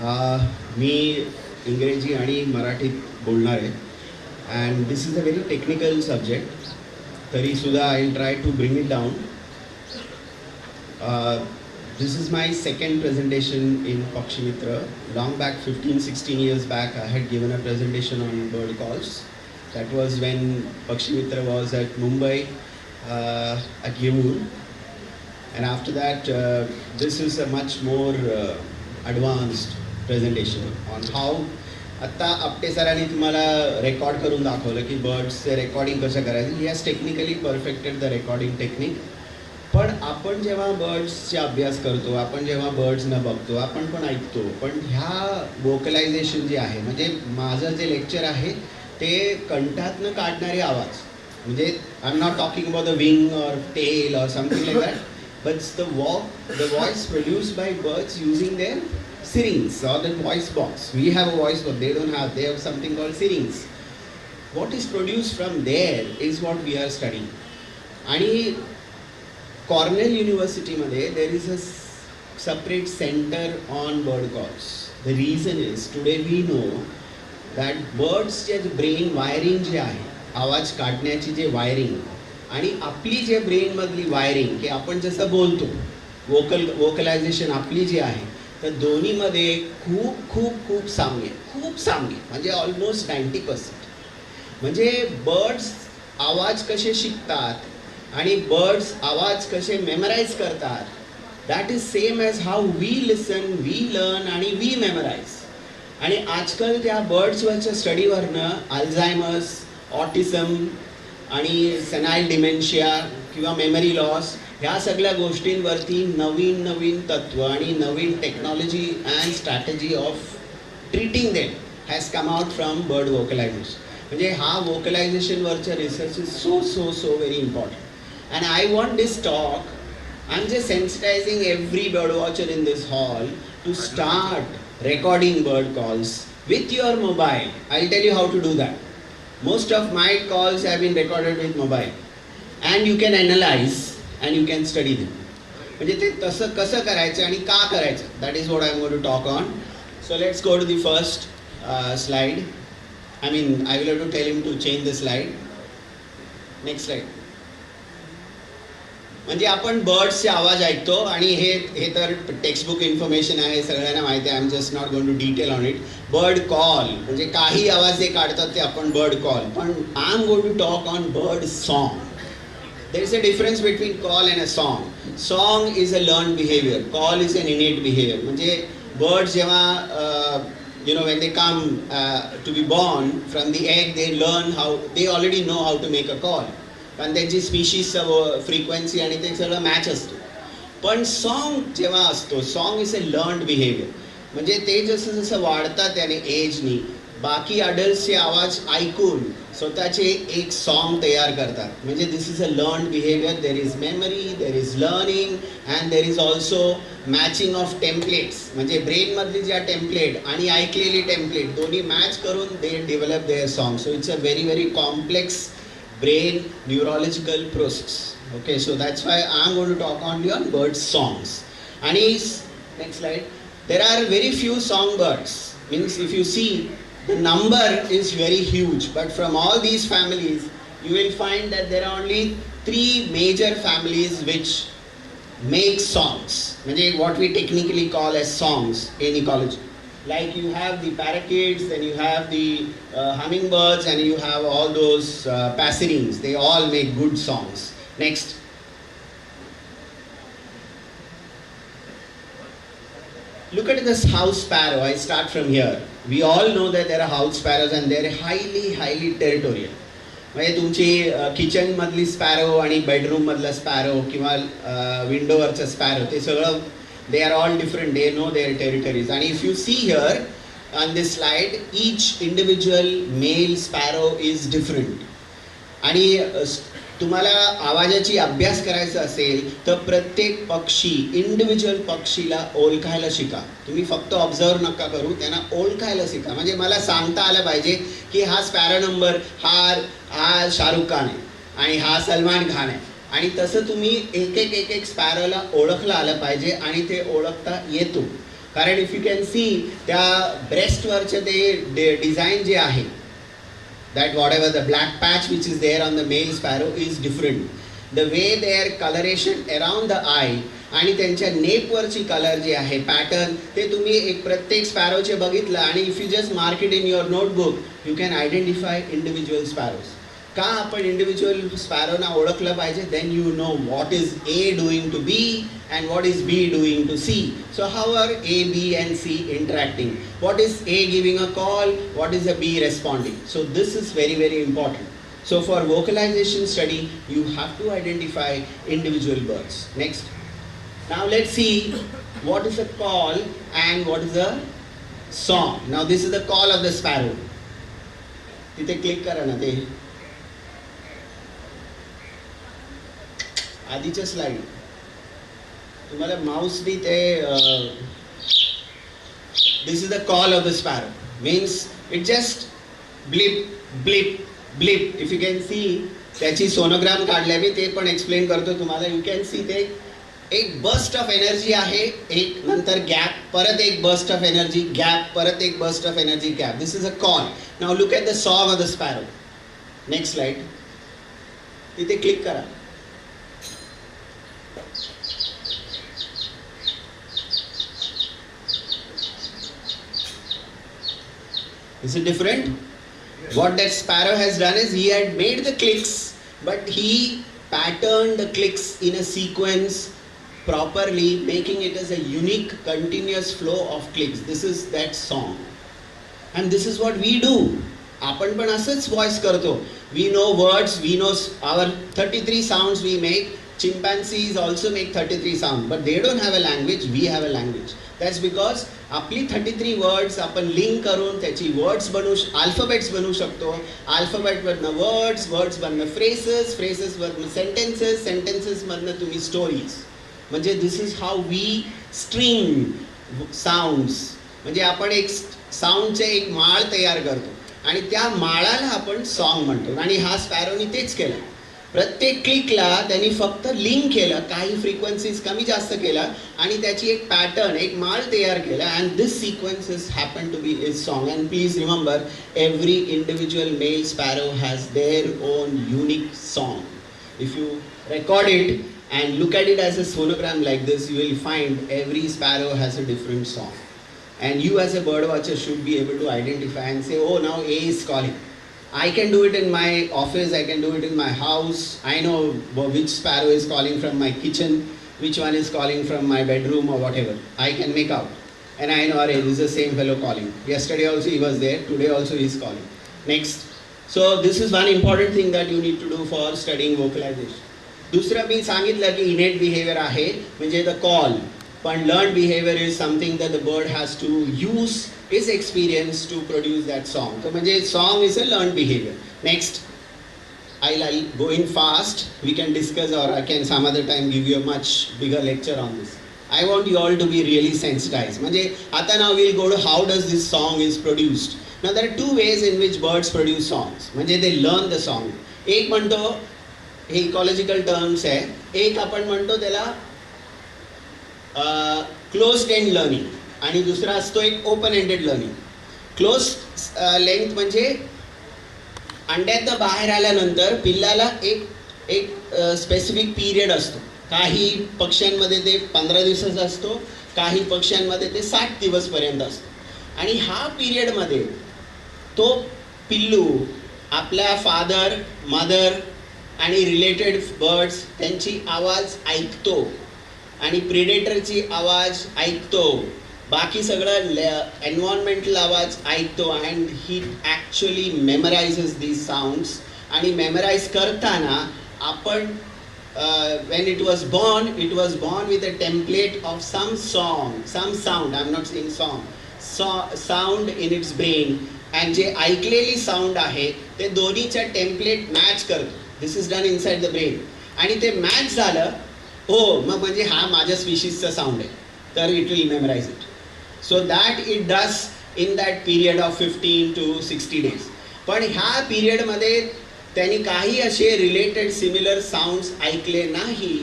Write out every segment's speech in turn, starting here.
मी इंग्रजी आणि मराठीत बोलणार आहे and this is a very technical subject. तरीसुद्धा I will try to bring it down. This is my second presentation in Pakshimitra. Long back, 15-16 years back, I had given a presentation on bird calls. That was when Pakshimitra was at Mumbai, at Yevur. And after that, this is a much more advanced presentation on how आत्ता आपटे सरांनी तुम्हाला record करून दाखवलं की बर्ड्सचे recording कसं करायचं. He has technically perfected the recording technique. पण आपण जेव्हा बर्ड्सचे अभ्यास करतो, आपण जेव्हा बर्ड्सना बघतो, आपण पण ऐकतो, पण ह्या वोकलायझेशन जे आहे, म्हणजे माझं जे लेक्चर आहे ते कंठातनं काढणारे आवाज, म्हणजे I am not talking about the wing or tail or something like that, but the voice produced by birds using their syrinx or the voice box. We have a voice box, they don't have, they have something called syrinx. What is produced from there is what we are studying. आणि Cornell University मध्ये there is a separate center on bird calls. The reason is today we know that birds चे brain wiring जे आहे, आवाज काढण्याची जे wiring आणि आपली जे brain मधली wiring की आपण जसं बोलतो, वोकलायझेशन आपली जी आहे, तर दोन्हीमध्ये खूप खूप खूप साम्य म्हणजे ऑलमोस्ट 90%. म्हणजे बर्ड्स आवाज कसे शिकतात आणि बर्ड्स आवाज कसे मेमराईज करतात, that is same as how we listen, we learn आणि वी मेमराईज. आणि आजकाल त्या बर्ड्सवरच्या स्टडीवरनं अल्झायमर्स, ऑटिझम आणि सेनाईल डिमेन्शिया किंवा मेमरी लॉस ह्या सगळ्या गोष्टींवरती नवीन तत्व आणि नवीन technology and strategy of treating them has come out from bird vocalisation. म्हणजे हा वोकलायझेशनवरचा research is so very important. And I want this talk, I am just sensitising every bird watcher in this hall to start recording bird calls with your mobile. I will tell you how to do that. Most of my calls have been recorded with mobile and you can analyse and you can study them. म्हणजे ते तसं कसं करायचं आणि का करायचं, that is what I am going to talk on. So let's go to the first slide. I mean, I will have to tell him to change the slide. Next slide. म्हणजे आपण बर्ड्सचे आवाज ऐकतो आणि हे तर टेक्स्टबुक इन्फॉर्मेशन आहे, सगळ्यांना माहिती आहे. I am just not going to detail on it. Bird call म्हणजे काही आवाज जे काढतात ते आपण बर्ड कॉल. पण I am going to talk on bird song. There is a difference between call and a song. Song is a learned behavior. Call is an innate behavior. म्हणजे birds जेव्हा when they come to be born from the egg, they learn how, they already know how to make a call. कारण त्यांची species frequency आणि ते सगळं match असतो. पण song जेव्हा असतो, song is a learned behaviour. म्हणजे ते जसं जसं वाढतात त्याने एजनी, बाकी अडल्ट्सचे आवाज ऐकून स्वतःचे एक सॉन्ग तयार करतात. म्हणजे this is a learned behaviour. There is memory, there is learning and there is also matching of templates. म्हणजे ब्रेनमधली ज्या टेम्पलेट आणि ऐकलेली टेम्पलेट दोन्ही मॅच करून they develop their song. So it's a very complex brain neurological process. Okay, so that's why I am going to talk only on bird songs. And next slide. There are very few songbirds. Means if you see, the number is very huge, but from all these families you will find that there are only 3 major families which make songs. What we technically call as songs in ecology. Like you have the parakeets, then you have the hummingbirds, and you have all those passerines. They all make good songs. Next. Look at this house sparrow. I start from here. We all know that there are house sparrows and they are highly territorial. म्हणजे तुमची kitchen मधली sparrow आणि bedroom मधला sparrow किंवा विंडोवरचा sparrow, ते सगळं they are all different, they know their territories. And if you see here on this slide, each individual male sparrow is different. आणि तुम्हाला आवाजाची अभ्यास करायचा असेल तर प्रत्येक पक्षी, इंडिव्हिज्युअल पक्षीला ओळखायला शिका. तुम्ही फक्त ऑब्झर्व नका करू, त्यांना ओळखायला शिका. म्हणजे मला सांगता आलं पाहिजे की हा स्पॅरो नंबर हा शाहरुख खान आहे आणि हा सलमान खान आहे. आणि तसं तुम्ही एक एक स्पॅरोला ओळखलं आलं पाहिजे आणि ते ओळखता येतो. कारण इफ यू कॅन सी त्या ब्रेस्टवरचे ते डिझाईन जे आहे, that whatever the black patch which is there on the male sparrow is different. The way their coloration around the eye आणि त्यांच्या नेपवरची कलर जी आहे पॅटर्न, ते तुम्ही एक प्रत्येक स्पॅरोचे बघितलं आणि if you just mark it in your notebook you can identify individual sparrows. का आपण इंडिव्हिज्युअल स्पॅरोना ओळखलं पाहिजे? Then you know what is a doing to be and what is B doing to C. So how are A, B and C interacting? What is A giving a call? What is the B responding? So this is very, very important. So for vocalization study, you have to identify individual birds. Next. Now let's see what is a call and what is a song. Now this is the call of the sparrow. तिथे click करा ना ते आधीच्या slide. तुम्हाला माउसनी ते this is the call of the sparrow, means it just blip blip blip. If you can see त्याची sonogram काढल्या मी ते पण एक्सप्लेन करतो तुम्हाला. यू कॅन सी ते एक बस्ट ऑफ एनर्जी आहे, एक नंतर गॅप, परत एक बस्ट ऑफ एनर्जी, गॅप, परत एक burst of energy, gap. This is a call. Now look at the song of the sparrow. Next slide. तिथे क्लिक करा. Is it different? Yes. What that sparrow has done is he had made the clicks, but he patterned the clicks in a sequence properly, making it as a unique continuous flow of clicks. This is that song. And this is what we do. आपण पण असंच voice करतो. We know words, we know our 33 sounds we make. Chimpanzees also make 33 sounds, but they don't have a language, we have a language. That's because आपली 33 words आपण link करून त्याची words alphabets बनवू शकतो. अल्फाबेटमधनं वर्ड्स, वर्ड्समधनं phrases, फ्रेसेसमधनं sentences, सेंटेन्सेसमधनं तुम्ही स्टोरीज. म्हणजे this is how we string sounds. म्हणजे आपण एक साऊंडचे एक माळ तयार करतो आणि त्या माळाला आपण सॉन्ग म्हणतो. आणि हा स्पॅरोनी तेच केलं. प्रत्येक क्लिकला त्यांनी फक्त लिंक केलं, काही फ्रिक्वेन्सीज कमी जास्त केलं आणि त्याची एक पॅटर्न, एक माळ तयार केला. And this sequences happen to be is song. And please remember, every individual male sparrow has their own unique song. If you record it and look at it as a phonogram like this, you will find every sparrow has a different song. And you as a bird watcher should be able to identify and say, oh, now A is calling. I can do it in my office, I can do it in my house. I know which sparrow is calling from my kitchen, which one is calling from my bedroom or whatever. I can make out. And I know, this is the same fellow calling. Yesterday also he was there, today also he is calling. Next. So this is one important thing that you need to do for studying vocalization. दुसरं मी सांगितलं की इनेट behaviour आहे म्हणजे the call, पण learn behaviour is something that the bird has to use his experience to produce that song. So म्हणजे song is a learned behavior. Next, I'll go in fast. We can discuss or I can some other time give you a much bigger lecture on this. I want you all to be really sensitized. म्हणजे आता now we'll go to how does this song is produced. Now there are two ways in which birds produce songs. म्हणजे they learn the song. एक म्हणतो हे ecological terms आहे, एक आपण म्हणतो त्याला क्लोज्ड एंड लर्निंग आणि दुसरा असतो एक open ended learning. Close length म्हणजे अंड्यातनं बाहेर आल्यानंतर पिल्लाला एक स्पेसिफिक पिरियड असतो. काही पक्ष्यांमध्ये ते 15 दिवसाचा असतो, काही पक्ष्यांमध्ये ते 60 दिवसपर्यंत असतो. आणि हा पिरियडमध्ये तो पिल्लू आपल्या फादर, मदर आणि रिलेटेड बर्ड्स त्यांची आवाज ऐकतो आणि प्रेडेटरची आवाज ऐकतो, बाकी सगळं एन्व्हायरमेंटल आवाज ऐकतो. And he actually memorises these sounds. आणि मेमराईज करताना आपण when it was born with a template of some sound, I'm not saying song, sound in its brain. and जे ऐकलेली साऊंड आहे ते दोन्हीच्या टेम्पलेट मॅच करतो. This is done inside the brain. आणि ते मॅच झालं हो मग म्हणजे हा माझ्या स्पीशीजचा साऊंड आहे, तर it will memorise it. So that it does in that period of 15 to 60 days. पण ह्या पिरियडमध्ये त्यांनी काही असे रिलेटेड सिमिलर साऊंड्स ऐकले नाही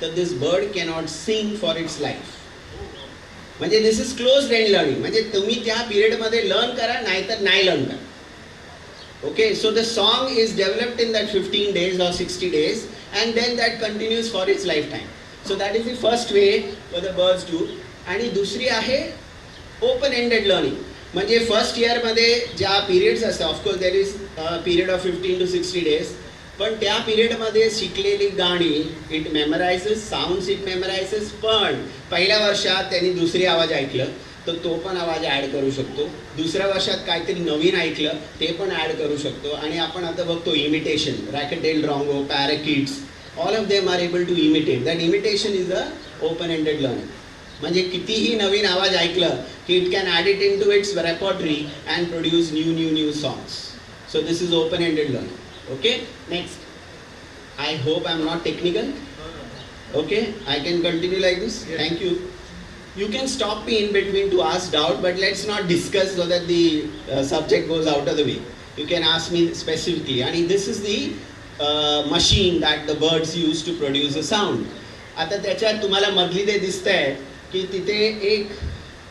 तर this bird cannot sing for its life. म्हणजे this is closed end learning, म्हणजे तुम्ही त्या पिरियडमध्ये लर्न करा नाहीतर नाही लर्न करा. Okay, so the song is developed in that 15 days or 60 days and then that continues for its lifetime. So that is the first way for the birds do. आणि दुसरी आहे ओपन एंडेड लर्निंग. म्हणजे first इयरमध्ये ज्या periods असतात, of course there is period of 15 to 60 days, पण त्या पिरियडमध्ये शिकलेली गाणी इट मेमरायझेस, साऊंड्स इट मेमरायझेस, पण पहिल्या वर्षात त्यांनी दुसरी आवाज ऐकलं तर तो पण आवाज ॲड करू शकतो, दुसऱ्या वर्षात काहीतरी नवीन ऐकलं ते पण ॲड करू शकतो. आणि आपण आता बघतो imitation, racket tail drongo, parakeets, all of them are able to imitate. That imitation is a open ended learning. म्हणजे कितीही नवीन आवाज ऐकलं की it can add it into its repertory and produce new songs. So this is open ended learning. Okay, next. I hope I'm not technical. Okay, I can continue like this. Yes. Thank you. You can stop me in between to ask doubt, but let's not discuss so that the subject goes out of the way. You can ask me specifically. And this is the machine that the birds use to produce a sound. आता त्याच्यात तुम्हाला मधली ते दिसतंय की तिथे एक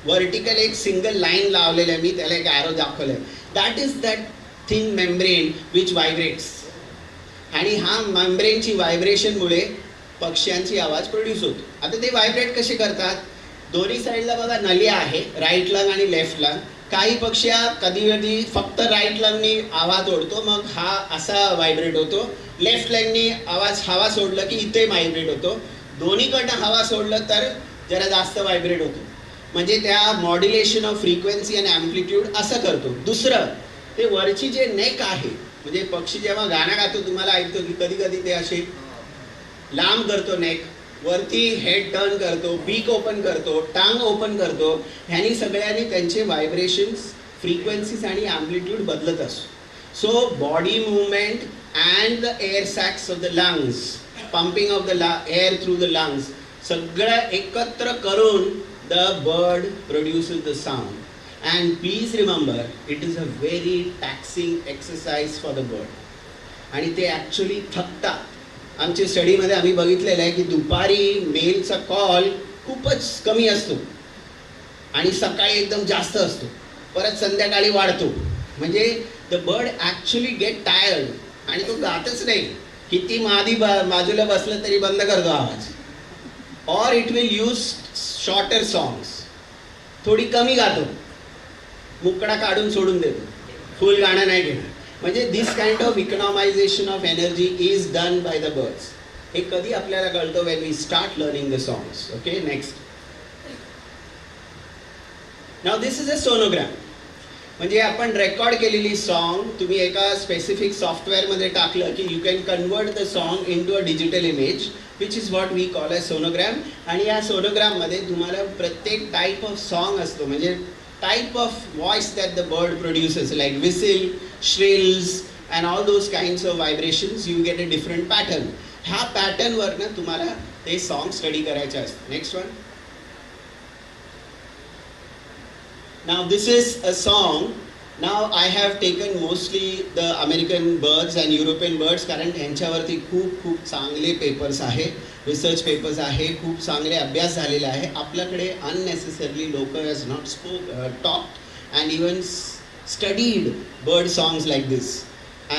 vertical एक सिंगल लाईन लावलेलं आहे, मी त्याला एक ॲरो दाखवलंय. That is that thin membrane which vibrates. आणि हा मेम्ब्रेनची व्हायब्रेशनमुळे पक्ष्यांची आवाज प्रोड्यूस होतो. आता ते व्हायब्रेट कसे करतात, दोन्ही साईडला बघा नली आहे, राईट लंग आणि लेफ्ट लंग. काही पक्षी कधी कधी फक्त राईट लंगनी आवाज ओढतो, मग हा असा व्हायब्रेट होतो. लेफ्ट लंगनी आवाज हवा सोडलं की इथे व्हायब्रेट होतो. दोन्हीकडनं हवा सोडलं तर जरा जास्त व्हायब्रेट होतो. म्हणजे त्या मॉड्युलेशन ऑफ फ्रिक्वेन्सी आणि ॲम्प्लिट्यूड असं करतो. दुसरं ते वरची जे नेक आहे, म्हणजे पक्षी जेव्हा गाणं गातो तुम्हाला ऐकतो की कधी कधी ते असे लांब करतो नेक, वरती हेड टर्न करतो, बीक ओपन करतो, टांग ओपन करतो. ह्यानी सगळ्यांनी त्यांचे व्हायब्रेशन्स, फ्रिक्वेन्सीज आणि ॲम्प्लिट्यूड बदलत असतो. So body movement and the air sacs of the lungs, pumping of the air through the lungs, सगळं एकत्र करून the bird produces the sound. And please remember, it is a very taxing exercise for the bird. आणि ते actually थकतात. आमच्या स्टडीमध्ये आम्ही बघितलेलं आहे की दुपारी मेलचा कॉल खूपच कमी असतो आणि सकाळी एकदम जास्त असतो, परत संध्याकाळी वाढतो. म्हणजे the bird actually get tired आणि तो गातच नाही. किती मादी बाजूला बसलं तरी बंद करतो आवाज. Or it will use shorter songs, थोडी कमी गातो, मुकडा काढून सोडून देतो, फुल गाणं नाही घेणार. म्हणजे this kind of economisation of energy is done by the birds. हे कधी आपल्याला कळतं, when we start learning the songs. Okay, next. Now this is a sonogram. म्हणजे आपण रेकॉर्ड केलेली सॉन्ग तुम्ही एका स्पेसिफिक सॉफ्टवेअरमध्ये टाकलं की you can convert the song in to a digital image which is what we call a sonogram. आणि या सोनोग्राममध्ये तुम्हाला प्रत्येक टाईप ऑफ सॉन्ग असतो, म्हणजे type of voice that the bird produces, like whistle, shrills and all those kinds of vibrations, you get a different pattern. ह्या pattern वरनं तुम्हाला ते song study करायचे असते. Next one. Now this is a song. Now I have taken mostly the American birds and European birds, कारण ह्यांच्यावरती खूप चांगले papers आहे, रिसर्च पेपर्स आहे, खूप चांगले अभ्यास झालेला आहे. आपल्याकडे अननेसेसरली लोक has not talked and even studied bird songs like this.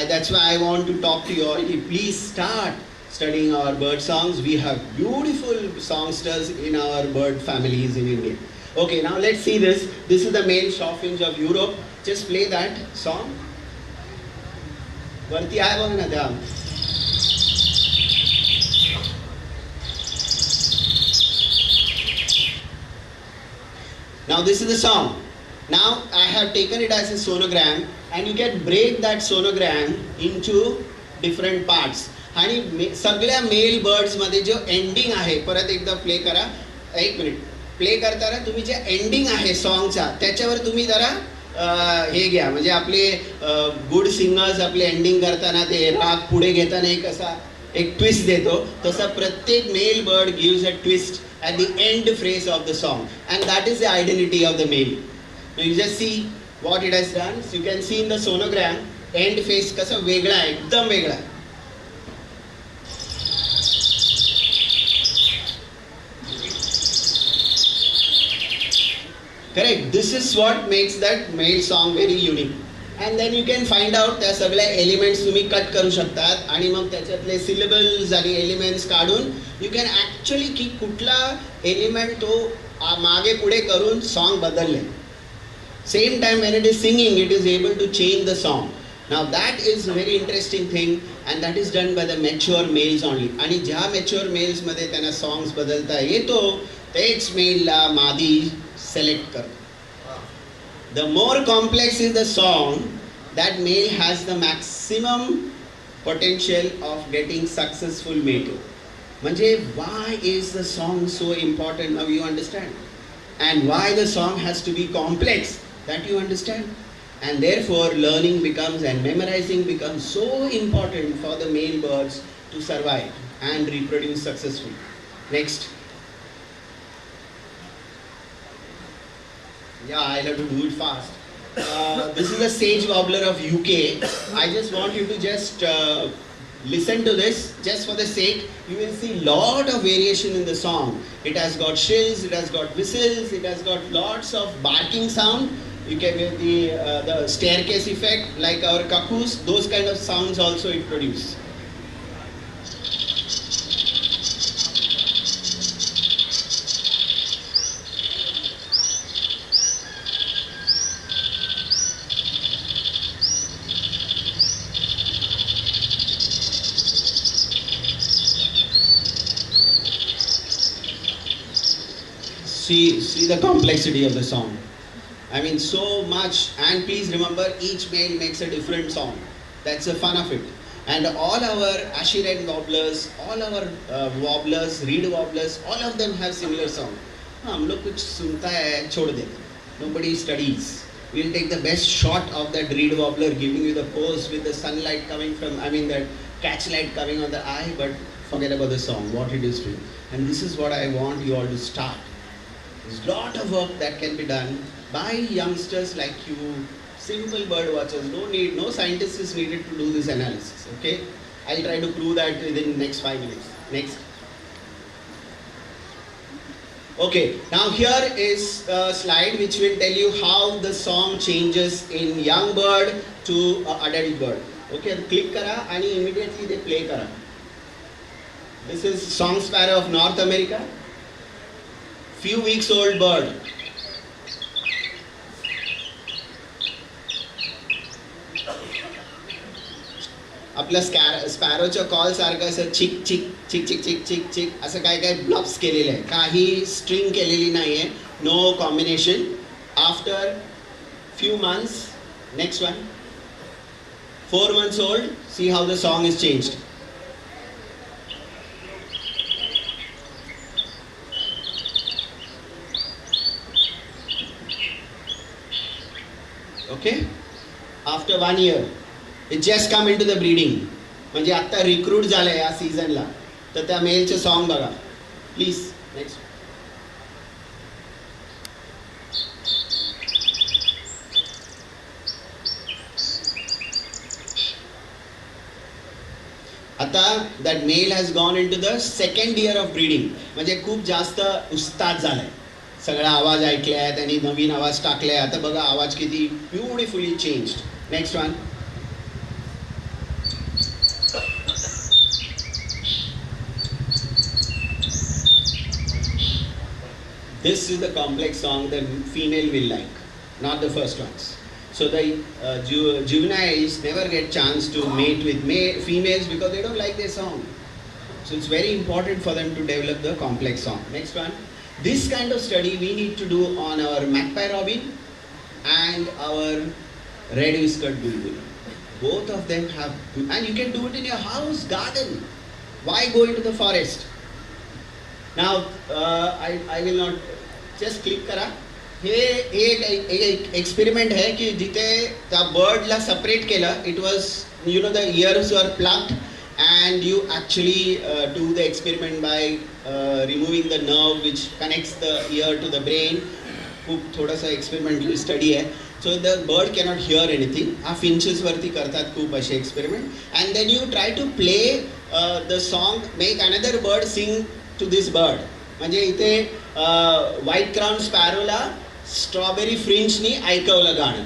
That's why I want to talk to you all की please start studying our bird songs. We have beautiful songsters in our bird families in India. Okay, now let's see this. This is the male chaffinch of Europe. Just play that song. वरती आहे बघ ना त्या. Now this is the song. Now I have taken it as a sonogram and you can break that sonogram into different parts. आणि सगळ्या mail बर्ड्समध्ये जो ending आहे, परत एकदा प्ले करा, एक मिनिट. प्ले करताना तुम्ही जे एंडिंग आहे सॉंगचा त्याच्यावर तुम्ही जरा हे घ्या. म्हणजे आपले गुड सिंगर्स आपले एंडिंग करताना ते राग पुढे घेताना एक असा एक ट्विस्ट देतो, तसा प्रत्येक male bird gives a twist at the end phrase of the song, and that is the identity of the male. Now you just see what it has done. So you can see in the sonogram end phrase कसा वेगळा आहे, एकदम वेगळा आहे. Correct. This is what makes that male song very unique. And then you can find out त्या सगळ्या elements तुम्ही cut करू शकतात आणि मग त्याच्यातले सिलेबल्स आणि एलिमेंट्स काढून यू कॅन ॲक्च्युअली की कुठला एलिमेंट तो मागे पुढे करून सॉन्ग बदलले. Same time when it is singing, it is able to change the song. Now that is a very interesting thing and that is done by the mature males only. आणि ज्या mature males मध्ये त्यांना songs बदलता येतो तेच मेलला मादी select करतो. The more complex is the song, that male has the maximum potential of getting successful mate. म्हणजे why is the song so important? Now you understand. And why the song has to be complex, that you understand. And therefore learning becomes and memorizing becomes so important for the male birds to survive and reproduce successfully. Next. Yeah, I'll have to do it fast. This is a sage warbler of UK. I just want you to just listen to this, just for the sake. You will see lot of variation in the song. It has got shrills, it has got whistles, it has got lots of barking sound. You can get the staircase effect, like our cuckoos. Those kind of sounds also it produces. See the complexity of the song. I mean so much, and please remember each male makes a different song. That's the fun of it. And all our Ashiran wobblers, all our wobblers, reed wobblers, all of them have similar song. हम लोग कुछ सुनता है छोड़ देते. Nobody studies. We'll take the best shot of that reed wobbler giving you the pose with the sunlight coming from, I mean that catch light coming on the eye, but forget about the song, what it is doing. And this is what I want you all to start. There's a lot of work that can be done by youngsters like you, simple bird watchers. No scientist is needed to do this analysis. Okay, I'll try to prove that within the next 5 minutes. Next. Okay, now here is a slide which will tell you how the song changes in young bird to adult bird. Okay, click kara and immediately they play kara. This is song sparrow of North America. Few weeks old bird. आपल्या स्पॅरोच्या call सारखं असं चिक चिक चिक चिक चिक चिक चिक असं काय काय ब्लॉप्स केलेले आहे. काही स्ट्रिंग केलेली नाही आहे. No combination. After few months. Next one. 4 months old. See how the song is changed. Okay, after 1 year it just come into the breeding. म्हणजे आता रिक्रूट झालंय या सीझनला तर त्या मेलचे सॉन्ग बघा प्लीज. नेक्स्ट. आता that male has gone in to the second year of breeding. म्हणजे खूप जास्त उस्ताद झालाय. सगळा आवाज ऐकलाय त्यांनी, नवीन आवाज टाकलाय. आता बघा आवाज किती beautifully changed. Next one. This is the complex song that female will like, not the first ones. So the juveniles never get chance to mate with females because they don't like their song. So it's very important for them to develop the complex song. Next one. This kind of study we need to do on our magpie robin and our red whiskered bulbul. Both of them have, and you can do it in your house, garden. Why go into the forest? Now I will not just click करा. हे एक experiment है कि जिथे त्या बर्डला separate केलं. It was you know the ears were plugged and you actually do the experiment by removing the nerve which connects the ear to the brain. खूप थोडासा experimental study आहे. So the bird cannot hear anything. हा finches वरती करतात खूप असे experiment. And then you try to play the song, make another bird sing to this bird. म्हणजे इथे व्हाईट क्राउन स्पॅरोला स्ट्रॉबेरी फ्रिंचनी ऐकवलं गाणं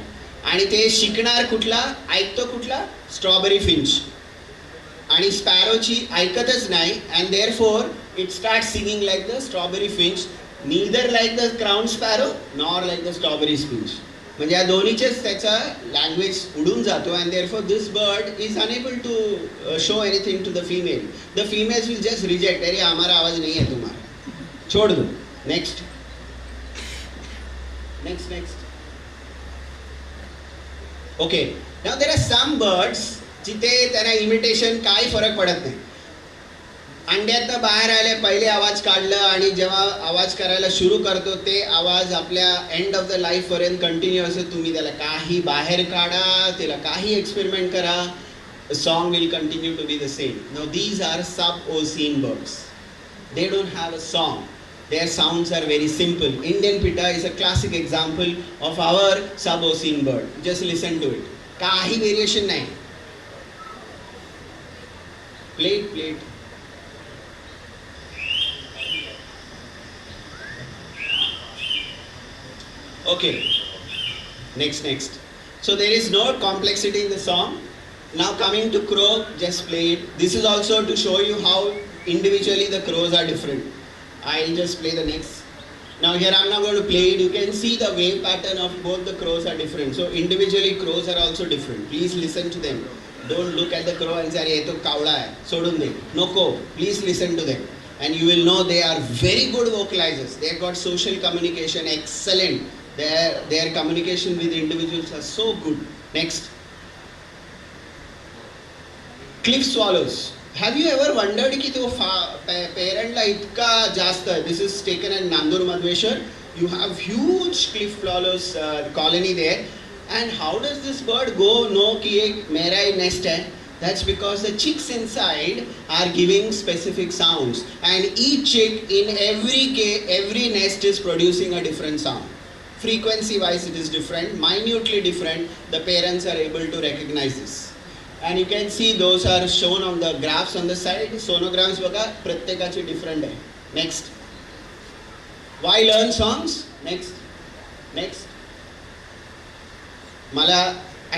आणि ते शिकणार कुठला, ऐकतो कुठला, स्ट्रॉबेरी फिंच. आणि स्पॅरोची ऐकतच नाही and therefore it start singing like the strawberry finch, neither like the crown sparrow nor like the strawberry finch. म्हणजे या दोन्हीचेच त्याचा लँग्वेज उडून जातो and therefore this bird is unable to show anything to the female. The females will just reject, अरे हमारा आवाज नहीं है तुम्हारा, छोड़ दो. Next next next. Okay, now there are some birds जिथे त्यांना इमिटेशन काय फरक पडत नाही. अंड्यातनं बाहेर आले, पहिले आवाज काढलं आणि जेव्हा आवाज करायला सुरू करतो ते आवाज आपल्या एंड ऑफ द लाईफपर्यंत कंटिन्यू असं. तुम्ही त्याला काही बाहेर काढा, त्याला काही एक्सपेरिमेंट करा, song will continue to be the same. Now these are suboscine birds. They don't have a song. Their sounds are very simple. Indian pitta is a classic example of our sub-Osine bird. Just listen to it. काही variation नाही. Plate. Okay. Next. So there is no complexity in the song. Now coming to crow, just play it. This is also to show you how individually the crows are different. I'll just play the next. Now here I'm not going to play it. You can see the wave pattern of both the crows are different. So individually crows are also different. Please listen to them. Don't look at the crow and say, "Ye to kavda hai, sodun de." Noko. Please listen to them. And you will know they are very good vocalizers. They have got social communication, excellent. Their communication with individuals are so good. Next. Cliff swallows. Have you ever wondered की तो पेरेंटला इतका जास्त आहे. This is taken in Nandur Madhmeshwar. You have huge cliff flowers colony there. And how does this bird go know की एक मेरा ही nest है. That's because the chicks inside are giving specific sounds and each chick in every nest is producing a different sound. Frequency wise it is different, minutely different. The parents are able to recognize this. And you can see those are shown on the graphs on the side. Sonograms बघा प्रत्येकाचे different आहे. Next. Why learn songs? Next. मला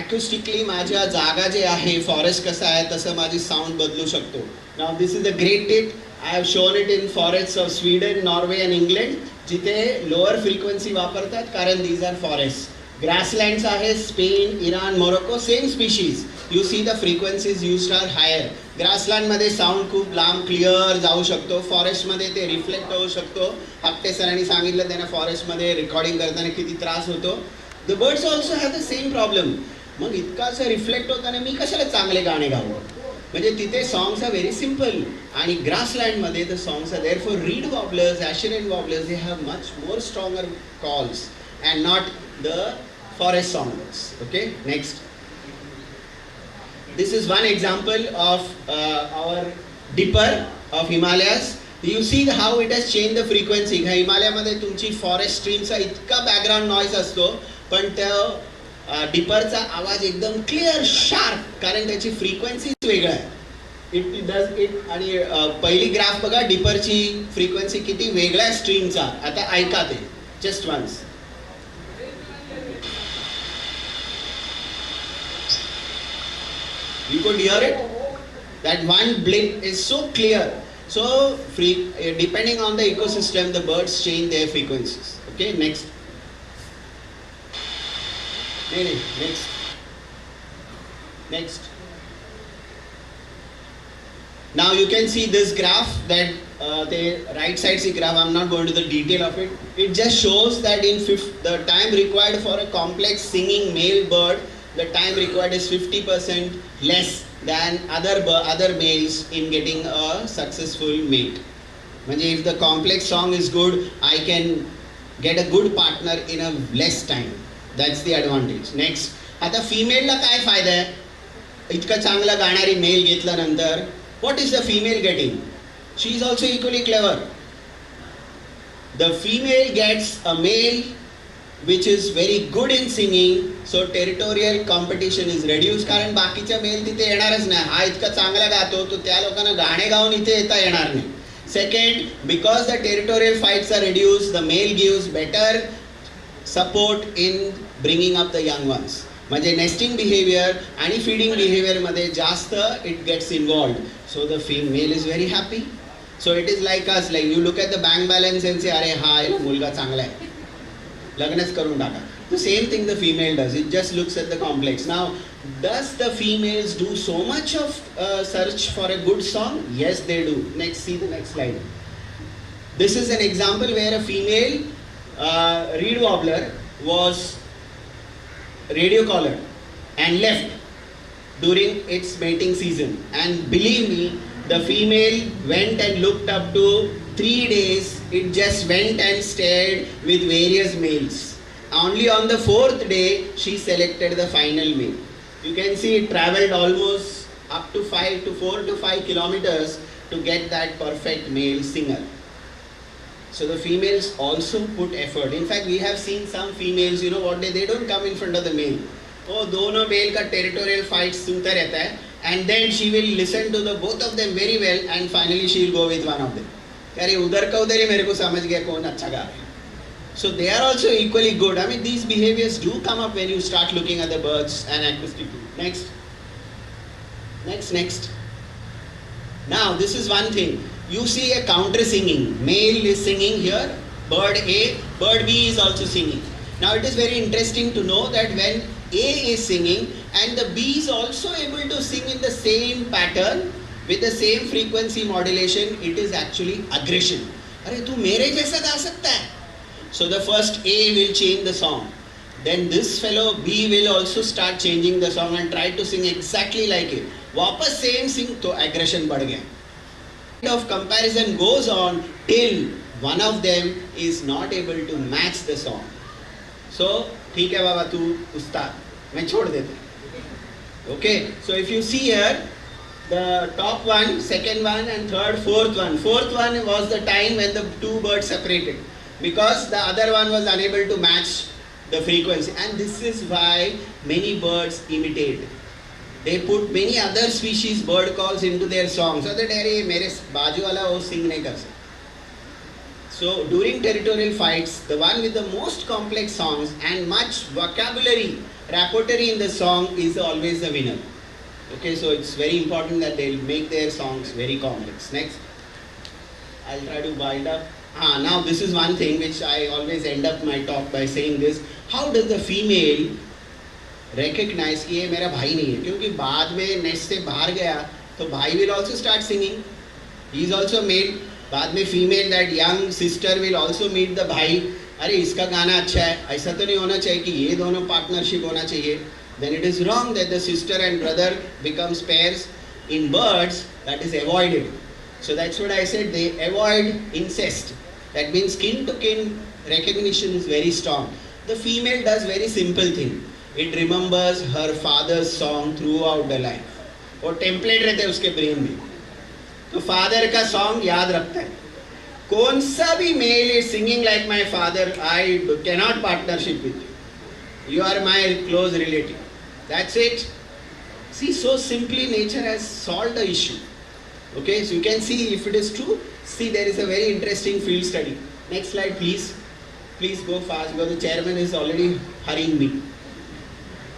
acoustically माझ्या जागा जे आहे, forest कसं आहे तसं माझी साऊंड बदलू शकतो. Now this is the great tip. I have shown it in forests of Sweden, Norway and England. जिथे lower frequency वापरतात कारण these are forests. Grasslands आहे, Spain, Iran, Morocco, same species. You see the frequencies used are higher. ग्रासलँडमध्ये sound खूप लांब clear जाऊ शकतो, फॉरेस्टमध्ये ते रिफ्लेक्ट होऊ शकतो. आपटे सरांनी सांगितलं त्यांना फॉरेस्टमध्ये रेकॉर्डिंग करताना किती त्रास होतो. The birds also have the same problem. मग इतका असं रिफ्लेक्ट होताना मी कशाला चांगले गाणे गावं. म्हणजे तिथे सॉंग्स आर व्हेरी सिम्पल. आणि ग्रासलँडमध्ये the songs are there for reed warblers, ashy wren warblers. They have much more stronger calls and not the forest songs. Okay, next. This is one example of our dipper of Himalayas. You see how it has changed the frequency. हिमालयामध्ये तुमची forest स्ट्रीमचा इतका background noise असतो पण त्या डिपरचा आवाज एकदम clear sharp कारण त्याची फ्रिक्वेन्सीच वेगळं आहे. It does it. आणि पहिली ग्राफ बघा डिपरची फ्रिक्वेन्सी किती वेगळ्या स्ट्रीमचा. आता ऐका ते just once. You could hear it. That one blip is so clear. So, depending on the ecosystem, the birds change their frequencies. Okay, next. Next. Now you can see this graph that the right side graph. I'm not going to the detail of it. It just shows that in the time required for a complex singing male bird. The time required is 50% less than other males in getting a successful mate. म्हणजे if the complex song is good, I can get a good partner in a less time. That's the advantage. Next. आता फिमेलला काय फायदा आहे. इतकं चांगलं गाणारी mail घेतल्यानंतर what is the female getting? She is also equally clever. The female gets a male which is very good in singing, so territorial competition is reduced. कारण बाकीच्या mail तिथे येणारच नाही. हा इतका चांगला गातो तो त्या लोकांना गाणे गाऊन इथे येता येणार नाही. Second, because the territorial fights are reduced, the male gives better support in bringing up the young ones. म्हणजे nesting behavior आणि feeding behavior मध्ये जास्त it gets involved. So the female is very happy. So it is like us, like you look at the bank balance and say, अरे हा याला मुलगा चांगला आहे, लग्नच करून टाका. The same thing the female does. It just looks at the complex. Now, does the females do so much of search for a good song? Yes, they do. Next, see the next slide. This is an example where a female reed warbler was radio collar and left during its mating season. And believe me, the female went and looked up to 3 days. It just went and stared with various males. Only on the 4th day, she selected the final male. You can see it traveled almost up to 4 to 5 kilometers to get that perfect male singer. So the females also put effort. In fact, we have seen some females, you know what they don't come in front of the male. Oh, दोनों male का territorial fight सुनता रहता है, and then she will listen to the both of them very well, and finally she will go with one of them. अरे उधर का उधर ही मेरे को समझ गया कौन अच्छा गा रहा है. So they are also equally good. I mean, these behaviors do come up when you start looking at the birds and acoustic. Next. Now, this is one thing. You see a counter singing. Male is singing here. Bird A, bird B is also singing. Now, it is very interesting to know that when A is singing and the B is also able to sing in the same pattern with the same frequency modulation, it is actually aggression. अरे तू मेरे जैसा गा सकता है. So the first A will change the song. Then this fellow B will also start changing the song and try to sing exactly like it. वापस same sing तो aggression बढ़ गया. Of comparison goes on till one of them is not able to match the song. So ठीक है बाबा तू उस्ताद, मैं छोड़ देता. Okay. So if you see here, the top one, second one, and third, fourth one. Fourth one was the time when the two birds separated, because the other one was unable to match the frequency. And this is why many birds imitate. They put many other species bird calls into their songs, so that अरे मेरे बाजू वाला वो sing नहीं कर सकता. So during territorial fights, the one with the most complex songs and much vocabulary, repertory in the song is always the winner. Okay, so it's very important that they make their songs very complex. Next, I'll try to wind up. Now this is one thing which I always end up my talk by saying this. How does the female recognize कि ये मेरा भाई नहीं है? क्योंकि बाद में nest से बाहर गया तो भाई will also start singing. He is also male. बाद में female, that young sister will also meet the भाई. अरे इसका गाना अच्छा है, ऐसा तो नहीं होना चाहिए कि ये दोनों partnership होना चाहिए. Then it is wrong that the sister and brother becomes pairs. In birds, that is avoided. So that's what I said, they avoid incest. That means kin to kin recognition is very strong. The female does very simple thing. It remembers her father's song throughout the life. वो template रहते हैं उसके brain में. तो father का song याद रखता है. कौन सा भी male is singing like my father, I cannot partnership with you. You are my close relative. That's it. See, so simply nature has solved the issue. Okay, so you can see if it is true. See, there is a very interesting field study. Next slide, please. Please go fast because the chairman is already hurrying me.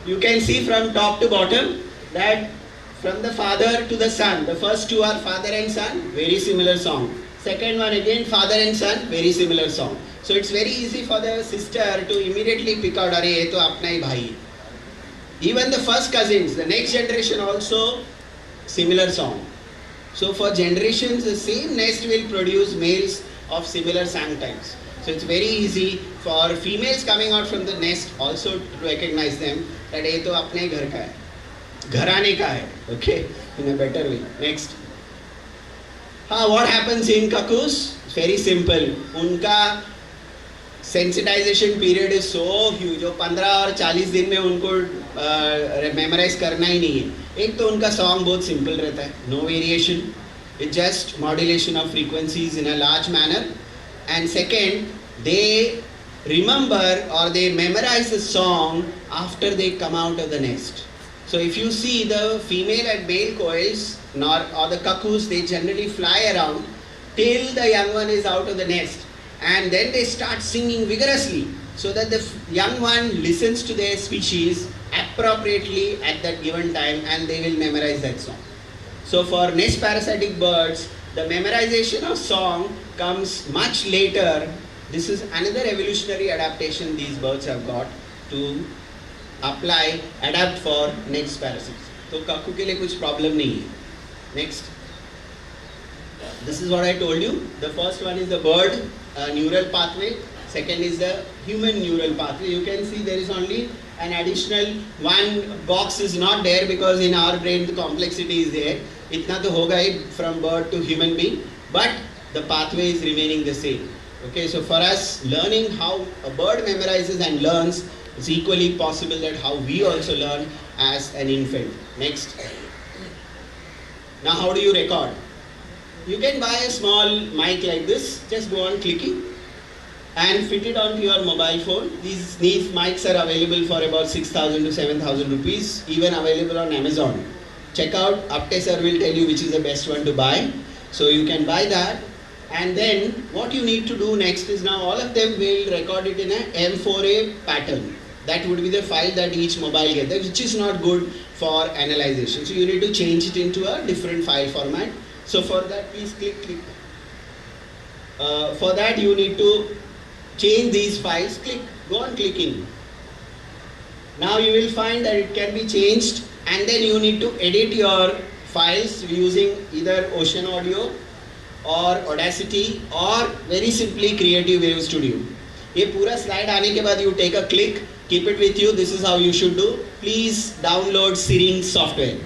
You can see from top to bottom that from the father to the son, the first two are father and son, very similar song. Second one again, father and son, very similar song. So it's very easy for the sister to immediately pick out, अरे ये तो अपना ही भाई है. Even the first cousins, the next generation also similar song. So for generations, the same nest will produce males of similar sang types. So it's very easy for females coming out from the nest also to recognize them that ये तो अपने ही घर का है, घराने का है. Okay, in a better way. Next. What happens in cuckoos? It's very simple. उनका sensitization period is so huge. जो 15 और 40 दिन में उनको memorize करना ही नहीं है. एक तो उनका song बहुत simple रहता है, no variation. It's just modulation of frequencies in a large manner. And second, they remember or they memorize the song after they come out of the nest. So if you see the female and male quails or the cuckoos, they generally fly around till the young one is out of the nest, and then they start singing vigorously. so that the young one listens to their species appropriately at that given time and they will memorize that song. So for nest parasitic birds, the memorization of song comes much later. This is another evolutionary adaptation these birds have got to adapt for next parasites. तो काकू के लिए कुछ problem नहीं है. Next. This is what I told you. The first one is the bird neural pathway. Second is the human neural pathway. You can see there is only an additional one box is not there because in our brain the complexity is there. Itna to hoga hi from bird to human being, but the pathway is remaining the same. Okay, so for us, learning how a bird memorizes and learns is equally possible that how we also learn as an infant. Next. Now, how do you record? You can buy a small mic like this. Just go on clicking and fit it onto your mobile phone. These mics are available for about 6,000 to 7,000 rupees, even available on Amazon. Check out, Apte sir will tell you which is the best one to buy. So you can buy that, and then what you need to do next is, now all of them will record it in a M4A pattern. That would be the file that each mobile gets, which is not good for analyzation. So you need to change it into a different file format. So for that, please click. For that you need to change these files. Go on clicking. Now you will find that it can be changed, and then you need to edit your files using either Ocean Audio or Audacity or very simply Creative Wave Studio. ये पूरा slide आने के बाद you take a click, keep it with you. This is how you should do. Please download Syringe software.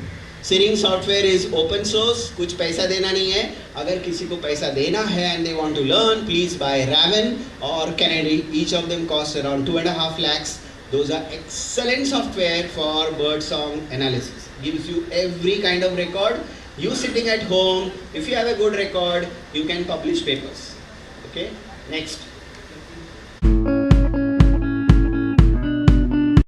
Syringe software is open source. कुछ पैसा देना नहीं है. अगर किसी को पैसा देना है and they want to learn, please buy Raven or Canary. Each of them costs around 2.5 lakhs. Those are excellent software for bird song analysis. Gives you every kind of record. You sitting at home, if you have a good record, you can publish papers. Okay. Next.